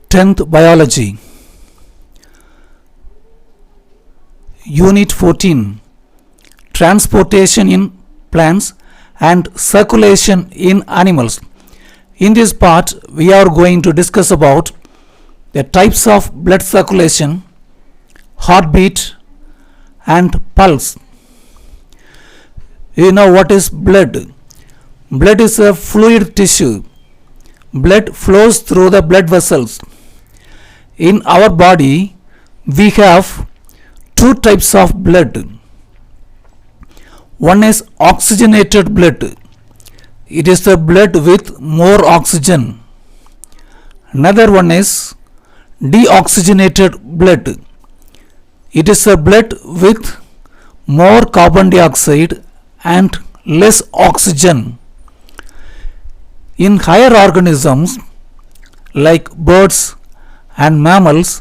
10th Biology, Unit 14, Transportation in Plants and Circulation in Animals. In this part, we are going to discuss about the types of blood circulation, heartbeat and pulse. You know what is blood? Blood is a fluid tissue. Blood flows through the blood vessels. In our body, we have two types of blood. One is oxygenated blood. It is the blood with more oxygen. Another one is deoxygenated blood. It is a blood with more carbon dioxide and less oxygen. In higher organisms like birds and mammals,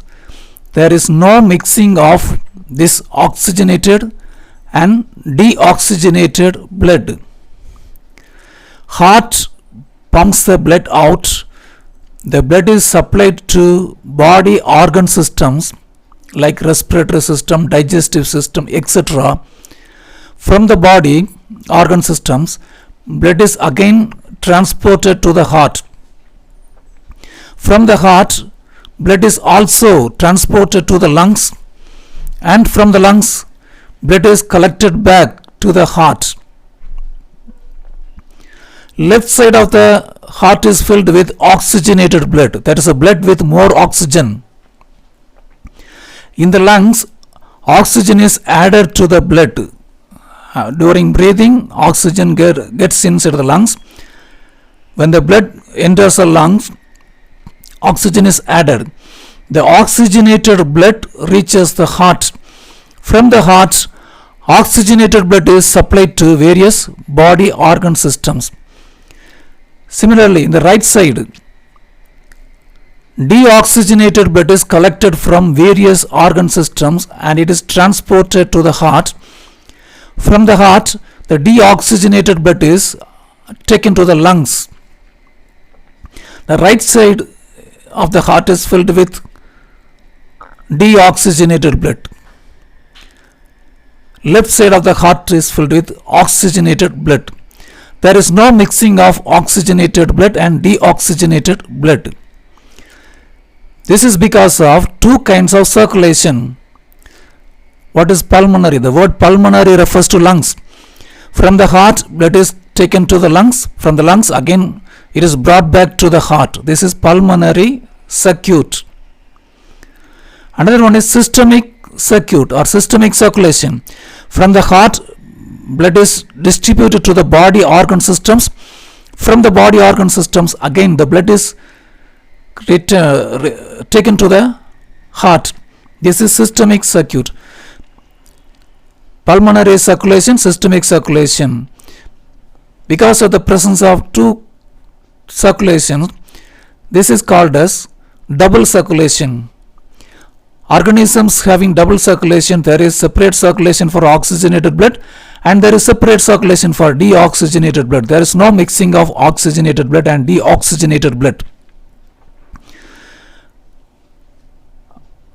there is no mixing of this oxygenated and deoxygenated blood. Heart pumps the blood out. The blood is supplied to body organ systems like respiratory system, digestive system, etc. From the body organ systems, blood is again transported to the heart. From the heart, blood is also transported to the lungs, and from the lungs, blood is collected back to the heart. Left side of the heart is filled with oxygenated blood, that is a blood with more oxygen. In the lungs, oxygen is added to the blood. During breathing, oxygen gets inside the lungs. When the blood enters the lungs, oxygen is added. The oxygenated blood reaches the heart. From the heart, oxygenated blood is supplied to various body organ systems. Similarly, in the right side, deoxygenated blood is collected from various organ systems and it is transported to the heart. From the heart, the deoxygenated blood is taken to the lungs. The right side of the heart is filled with deoxygenated blood. Left side of the heart is filled with oxygenated blood. There is no mixing of oxygenated blood and deoxygenated blood. This is because of two kinds of circulation. What is pulmonary? The word pulmonary refers to lungs. From the heart, blood is taken to the lungs. From the lungs, again, it is brought back to the heart. This is pulmonary circuit. Another one is systemic circuit or systemic circulation. From the heart, blood is distributed to the body organ systems. From the body organ systems, again, the blood is taken to the heart. This is systemic circuit. Pulmonary circulation, systemic circulation. Because of the presence of two circulations, this is called as double circulation. Organisms having double circulation, there is separate circulation for oxygenated blood and there is separate circulation for deoxygenated blood. There is no mixing of oxygenated blood and deoxygenated blood.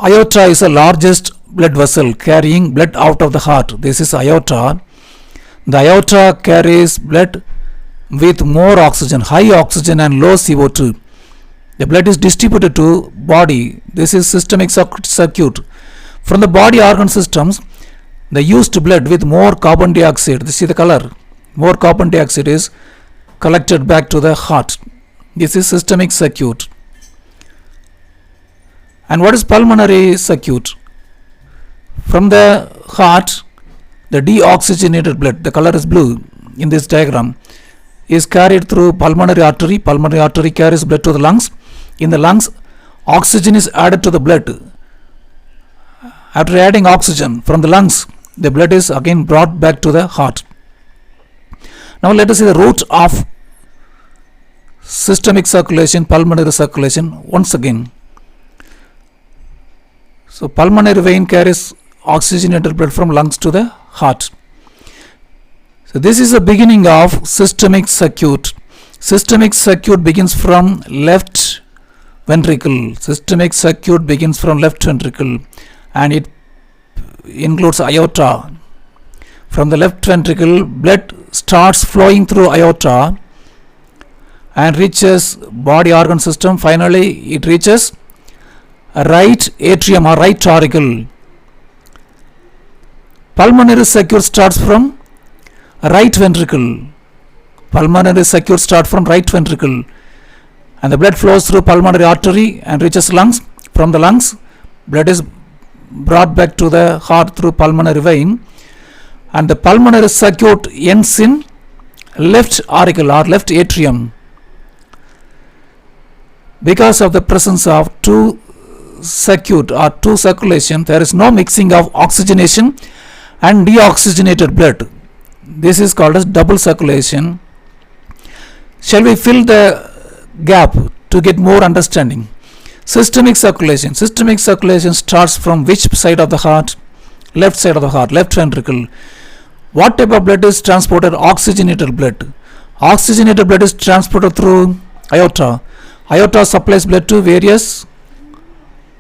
Aorta is the largest blood vessel carrying blood out of the heart. This is aorta. The aorta carries blood with more oxygen, high oxygen and low CO2. The blood is distributed to body. This is systemic circuit. From the body organ systems, the used blood with more carbon dioxide, see the color, more carbon dioxide is collected back to the heart. This is systemic circuit. And what is pulmonary circuit? From the heart, the deoxygenated blood, the color is blue in this diagram, is carried through pulmonary artery. Pulmonary artery carries blood to the lungs. In the lungs, oxygen is added to the blood. After adding oxygen from the lungs, the blood is again brought back to the heart. Now let us see the route of systemic circulation, pulmonary circulation once again. So pulmonary vein carries oxygenated blood from lungs to the heart. So this is the beginning of systemic circuit. Systemic circuit begins from left ventricle. Systemic circuit begins from left ventricle and it includes aorta. From the left ventricle, blood starts flowing through aorta and reaches body organ system. Finally, it reaches right atrium or right auricle. Pulmonary circuit starts from right ventricle. Pulmonary circuit starts from right ventricle and the blood flows through pulmonary artery and reaches lungs. From the lungs, blood is brought back to the heart through pulmonary vein and the pulmonary circuit ends in left auricle or left atrium. Because of the presence of two circuit or two circulation, there is no mixing of oxygenation and deoxygenated blood. This is called as double circulation. Shall we fill the gap to get more understanding? Systemic circulation. Systemic circulation starts from which side of the heart? Left side of the heart, left ventricle. What type of blood is transported? Oxygenated blood. Oxygenated blood is transported through aorta. Aorta supplies blood to various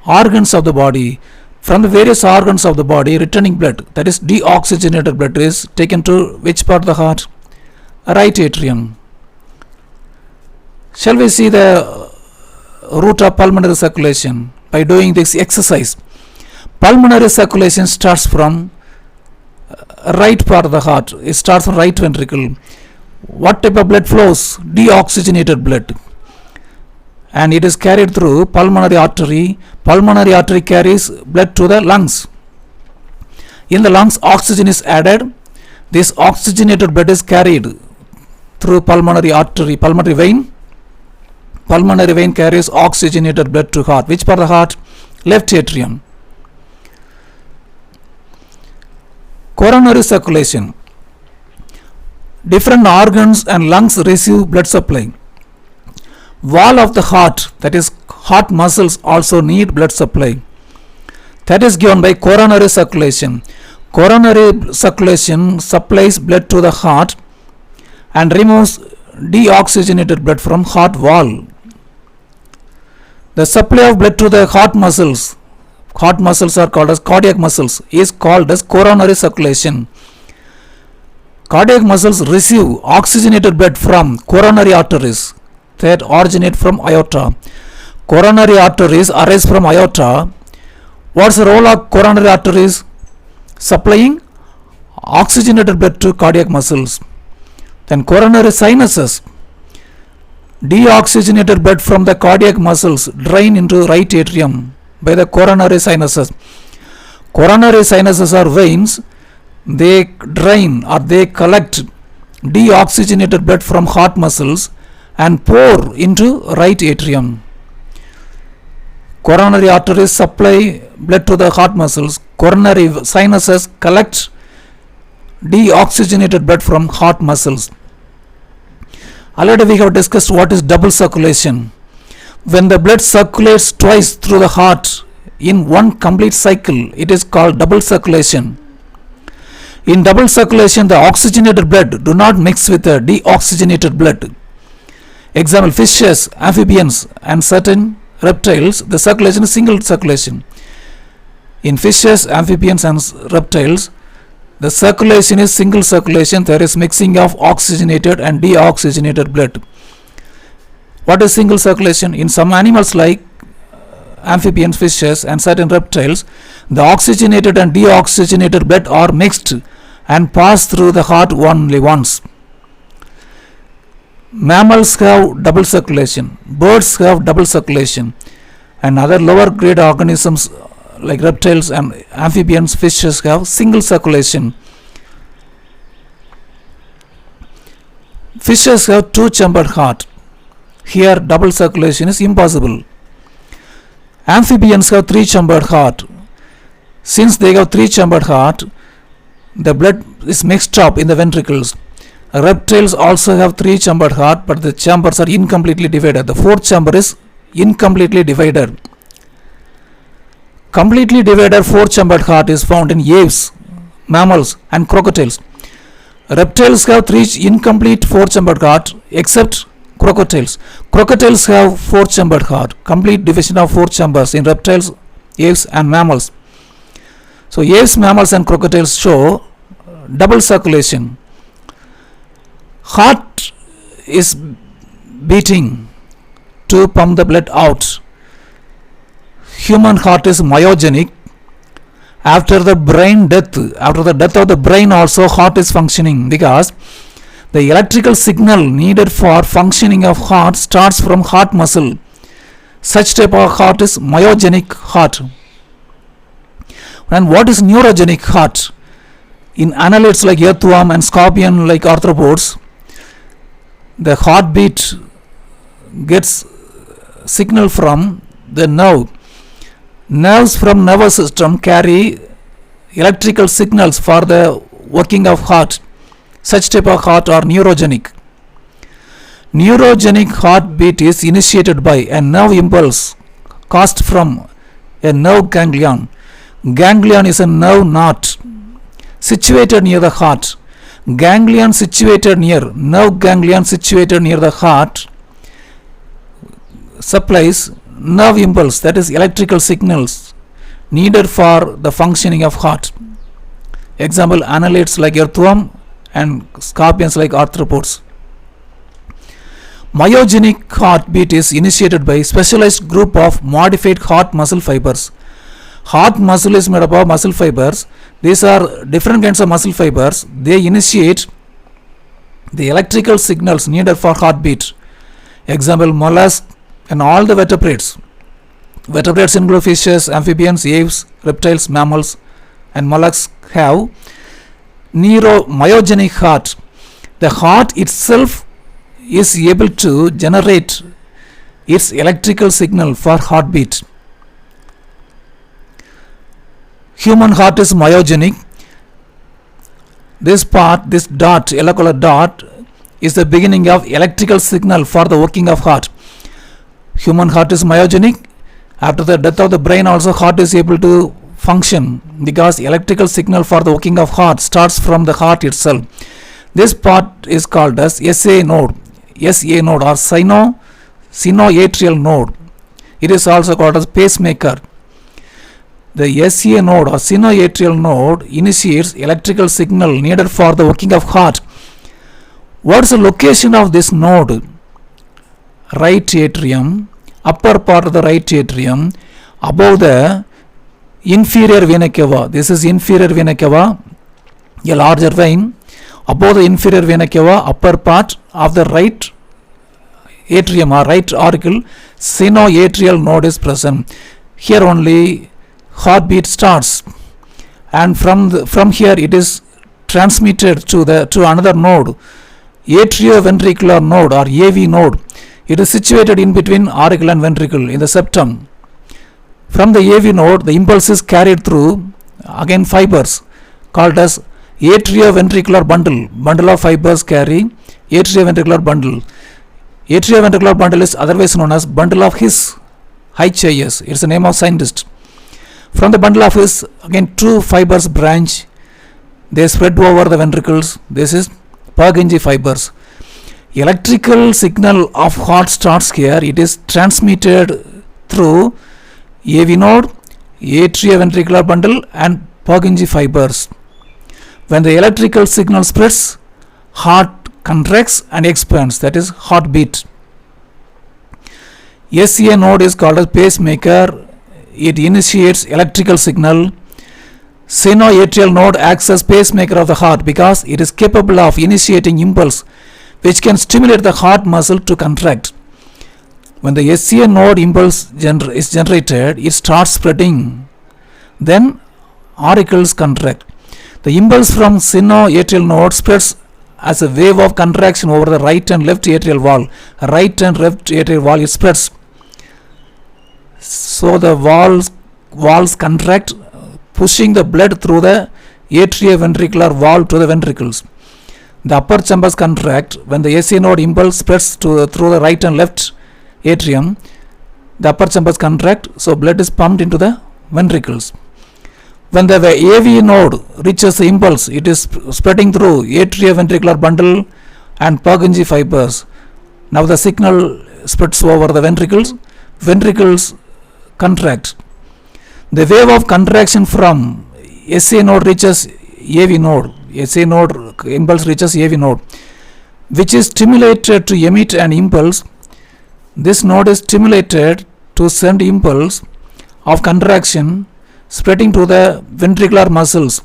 organs of the body. From the various organs of the body, returning blood, that is deoxygenated blood, is taken to which part of the heart? Right atrium. Shall we see the route of pulmonary circulation by doing this exercise? Pulmonary circulation starts from right part of the heart. It starts from right ventricle. What type of blood flows? Deoxygenated blood. And it is carried through pulmonary artery. Pulmonary artery carries blood to the lungs. In the lungs, oxygen is added. This oxygenated blood is carried through pulmonary artery, pulmonary vein. Pulmonary vein carries oxygenated blood to heart. Which part of the heart? Left atrium. Coronary circulation. Different organs and lungs receive blood supply. Wall of the heart, that is heart muscles, also need blood supply. That is given by coronary circulation. Coronary circulation supplies blood to the heart and removes deoxygenated blood from heart wall. The supply of blood to the heart muscles are called as cardiac muscles, is called as coronary circulation. Cardiac muscles receive oxygenated blood from coronary arteries that originate from aorta. Coronary arteries arise from aorta. What's the role of coronary arteries? Supplying oxygenated blood to cardiac muscles. Then coronary sinuses. Deoxygenated blood from the cardiac muscles drain into right atrium by the coronary sinuses. Coronary sinuses are veins. They drain or they collect deoxygenated blood from heart muscles and pour into right atrium. Coronary arteries supply blood to the heart muscles. Coronary sinuses collect deoxygenated blood from heart muscles. Already we have discussed what is double circulation. When the blood circulates twice through the heart in one complete cycle, it is called double circulation. In double circulation, the oxygenated blood do not mix with the deoxygenated blood. Example, fishes, amphibians and certain reptiles, the circulation is single circulation. In fishes, amphibians and reptiles, the circulation is single circulation. There is mixing of oxygenated and deoxygenated blood. What is single circulation? In some animals like amphibians, fishes and certain reptiles, the oxygenated and deoxygenated blood are mixed and pass through the heart only once. Mammals have double circulation, birds have double circulation, and other lower grade organisms like reptiles and amphibians, fishes have single circulation. Fishes have two-chambered heart. Here double circulation is impossible. Amphibians have three-chambered heart. Since they have three-chambered heart, the blood is mixed up in the ventricles. Reptiles also have three-chambered heart, but the chambers are incompletely divided. The fourth chamber is incompletely divided. Completely divided four-chambered heart is found in aves, mammals and crocodiles. Reptiles have three incomplete four-chambered heart except crocodiles. Crocodiles have four-chambered heart, complete division of four chambers in reptiles, aves and mammals. So aves, mammals and crocodiles show double circulation. Heart is beating to pump the blood out. Human heart is myogenic. After the death of the brain also heart is functioning, because the electrical signal needed for functioning of heart starts from heart muscle. Such type of heart is myogenic heart. And what is neurogenic heart? In annelids like earthworm and scorpion like arthropods, the heartbeat gets signal from the nerve. Nerves from nervous system carry electrical signals for the working of heart. Such type of heart are neurogenic. Neurogenic heartbeat is initiated by a nerve impulse caused from a nerve ganglion. Ganglion is a nerve knot situated near the heart. Nerve ganglion situated near the heart supplies nerve impulse, that is electrical signals needed for the functioning of heart. Example, annelids like earthworm and scorpions like arthropods. Myogenic heartbeat is initiated by specialized group of modified heart muscle fibers. Heart muscle is made up of muscle fibers. These are different kinds of muscle fibers. They initiate the electrical signals needed for heartbeat. Example, mollusks and all the vertebrates. Vertebrates include fishes, amphibians, aves, reptiles, mammals and mollusks have myogenic heart. The heart itself is able to generate its electrical signal for heartbeat. Human heart is myogenic. This dot, yellow color dot, is the beginning of electrical signal for the working of heart. Human heart is myogenic. After the death of the brain also heart is able to function, because electrical signal for the working of heart starts from the heart itself. This part is called as SA node or sinoatrial node. It is also called as pacemaker. The SA node or sinoatrial node initiates electrical signal needed for the working of heart. What is the location of this node? Right atrium, upper part of the right atrium, above the inferior vena cava. This is inferior vena cava, a larger vein. Above the inferior vena cava, upper part of the right atrium or right auricle, sinoatrial node is present. Here only heartbeat starts, and from here it is transmitted to another node, atrioventricular node or AV node. It is situated in between auricle and ventricle in the septum. From the AV node, the impulse is carried through again fibers called as atrioventricular bundle of fibers carry atrioventricular bundle. Atrioventricular bundle is otherwise known as bundle of His, HIS. It's the name of scientist. From the bundle of His, again two fibers branch. They spread over the ventricles. This is Purkinje fibers. Electrical signal of heart starts here. It is transmitted through AV node, atrioventricular bundle and Purkinje fibers. When the electrical signal spreads, heart contracts and expands, that is heartbeat. SA node is called as pacemaker. It initiates electrical signal. Sinoatrial node acts as pacemaker of the heart because it is capable of initiating impulse which can stimulate the heart muscle to contract. When the SA node impulse is generated, it starts spreading. Then auricles contract. The impulse from sinoatrial node spreads as a wave of contraction over the right and left atrial wall. Right and left atrial wall, it spreads. So the walls contract, pushing the blood through the atrioventricular wall to the ventricles. The upper chambers contract. When the SA node impulse spreads through the right and left atrium, the upper chambers contract, so blood is pumped into the ventricles. When the AV node reaches the impulse, it is spreading through atrioventricular bundle and Purkinje fibers. Now the signal spreads over the ventricles. Ventricles contract. The wave of contraction from SA node reaches AV node. SA node impulse reaches AV node, which is stimulated to emit an impulse. This node is stimulated to send impulse of contraction spreading to the ventricular muscles.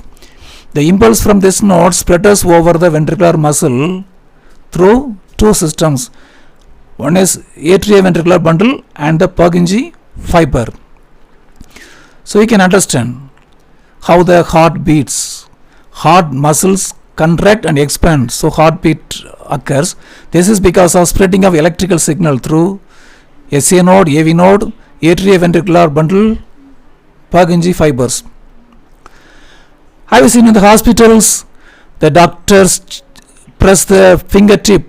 The impulse from this node spreads over the ventricular muscle through two systems. One is atrioventricular bundle and the Purkinje fiber. So you can understand how the heart beats. Heart muscles contract and expand, so heartbeat occurs. This is because of spreading of electrical signal through SA node, AV node, atrioventricular bundle, Purkinje fibers. Have you seen in the hospitals the doctors press the fingertip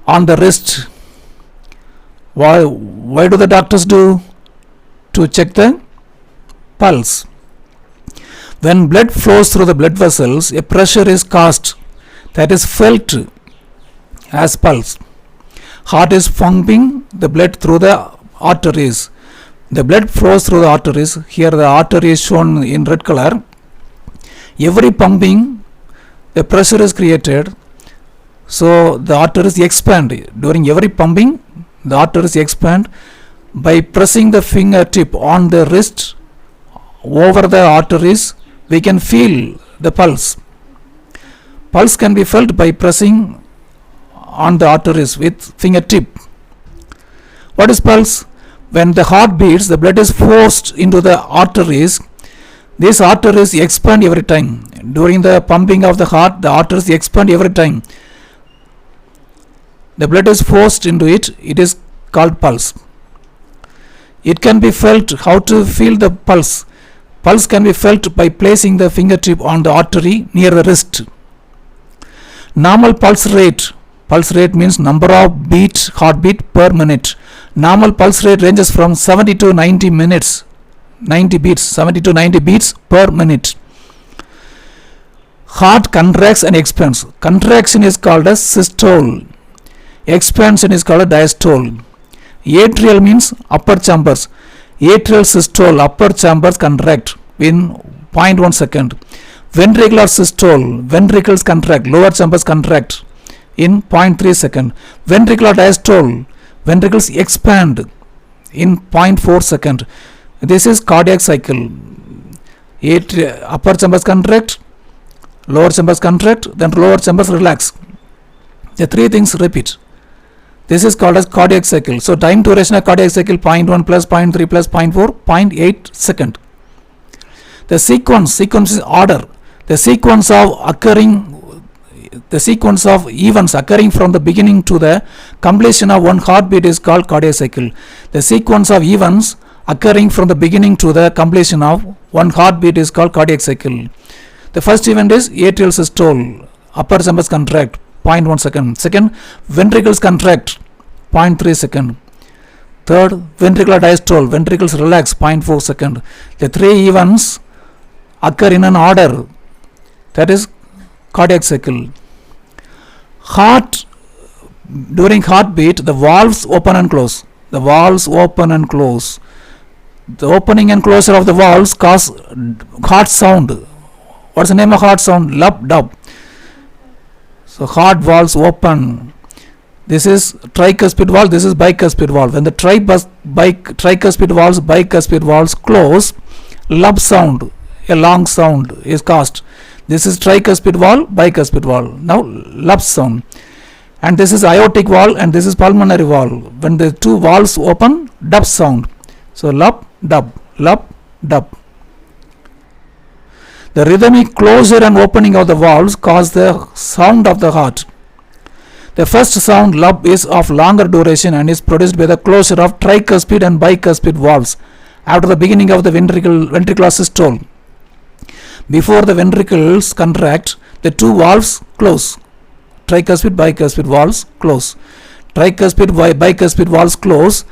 on the wrist? Why do the doctors do? To check the pulse. When blood flows through the blood vessels, a pressure is caused that is felt as pulse. Heart is pumping the blood through the arteries. The blood flows through the arteries. Here the artery is shown in red color. Every pumping, the pressure is created, so the arteries expand. During every pumping, the arteries expand. By pressing the fingertip on the wrist over the arteries, we can feel the pulse. Pulse can be felt by pressing on the arteries with fingertip. What is pulse? When the heart beats, the blood is forced into the arteries. These arteries expand every time. During the pumping of the heart, the arteries expand every time. The blood is forced into it. It is called pulse. It can be felt. How to feel the pulse? Pulse can be felt by placing the fingertip on the artery near the wrist. Normal pulse rate. Pulse rate means number of heartbeat per minute. Normal pulse rate ranges from 70 to 90 minutes. 70 to 90 beats per minute. Heart contracts and expands. Contraction is called as systole. Expansion is called a diastole. Atrial means upper chambers. Atrial systole, upper chambers contract in 0.1 second. Ventricular systole, ventricles contract, lower chambers contract in 0.3 second. Ventricular diastole, ventricles expand in 0.4 second. This is cardiac cycle. Upper chambers contract, lower chambers contract, then lower chambers relax. The three things repeat. This is called as cardiac cycle. So time duration of cardiac cycle 0.1 plus 0.3 plus 0.4, 0.8 second. The sequence is order. The sequence of events occurring from the beginning to the completion of one heartbeat is called cardiac cycle. The sequence of events occurring from the beginning to the completion of one heartbeat is called cardiac cycle. The first event is atrial systole, upper chambers contract 0.1 second. Second, ventricles contract 0.3 second. Third, ventricular diastole, ventricles relax 0.4 second. The three events occur in an order, that is cardiac cycle. During heartbeat, the valves open and close. The valves open and close. The opening and closure of the valves cause heart sound. What's the name of heart sound? Lub dub. So heart valves open. This is tricuspid valve. This is bicuspid valve. When the tricuspid valves, bicuspid valves close, lub sound, a long sound is caused. This is tricuspid valve, bicuspid valve. Now lub sound. And this is aortic valve and this is pulmonary valve. When the two valves open, dub sound. So lub, dub, lub, dub. The rhythmic closure and opening of the valves cause the sound of the heart. The first sound, lub, is of longer duration and is produced by the closure of tricuspid and bicuspid valves after the beginning of the ventricular systole. Before the ventricles contract, the two valves close. Tricuspid, bicuspid valves close. Tricuspid, bicuspid valves close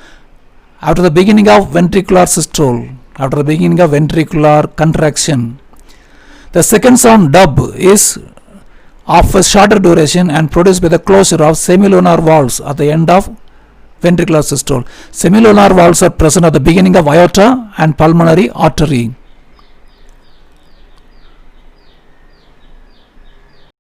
after the beginning of ventricular systole, after the beginning of ventricular contraction. The second sound, dub, is of a shorter duration and produced by the closure of semilunar valves at the end of ventricular systole. Semilunar valves are present at the beginning of aorta and pulmonary artery.